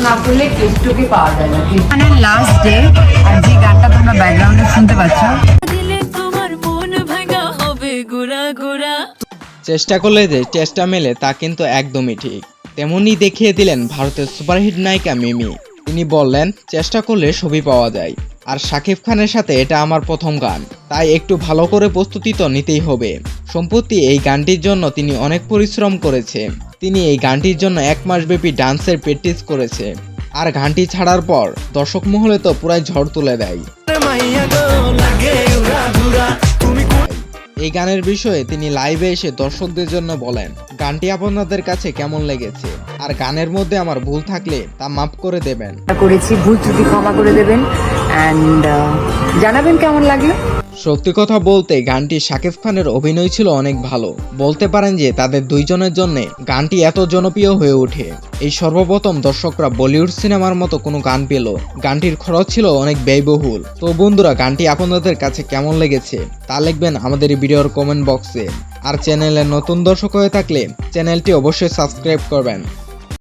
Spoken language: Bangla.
না করলে কেষ্টকে পাওয়া যায় না। মানে লাস্ট ডে আর যে গানটা তোমরা ব্যাকগ্রাউন্ডে শুনতে পাচ্ছ, চেষ্টা করলে যে চেষ্টা মেলে তা কিন্তু একদমই ঠিক। তেমনই দেখিয়ে দিলেন ভারতের সুপারহিট নায়িকা মিমি। তিনি বললেন, চেষ্টা করলে সবই পাওয়া যায়। আর শাকিব খানের সাথে এটা আমার প্রথম গান, তাই একটু ভালো করে প্রস্তুতি তো নিতেই হবে। সম্প্রতি এই গানটির জন্য তিনি অনেক পরিশ্রম করেছে। তিনি এই গানটির জন্য 1 মাস ব্যাপী ডান্সের প্র্যাকটিস করেছে। আর গানটি ছাড়ার পর দর্শক মহলে তো পুরাই ঝড় তুলে দেয়। এই গানের বিষয়ে তিনি লাইভে এসে দর্শকদের জন্য বলেন, গানটি আপনাদের কাছে কেমন লেগেছে, আর গানের মধ্যে আমার ভুল থাকলে তা মাফ করে দেবেন। করেছি ভুল ত্রুটি ক্ষমা করে দেবেন অ্যান্ড জানাবেন কেমন লাগলো। সত্যি কথা বলতে গানটি শাকিব খানের অভিনয় ছিল অনেক ভালো। বলতে পারেন যে তাদের দুইজনের জন্য গানটি এত জনপ্রিয় হয়ে ওঠে। এই সর্বপ্রথম দর্শকরা বলিউড সিনেমার মতো কোনো গান পেল। গানটির খরচ ছিল অনেক ব্যয়বহুল। তো বন্ধুরা, গানটি আপনাদের কাছে কেমন লেগেছে তা লিখবেন আমাদের এই ভিডিওর কমেন্ট বক্সে। আর চ্যানেলে নতুন দর্শক হয়ে থাকলে চ্যানেলটি অবশ্যই সাবস্ক্রাইব করবেন।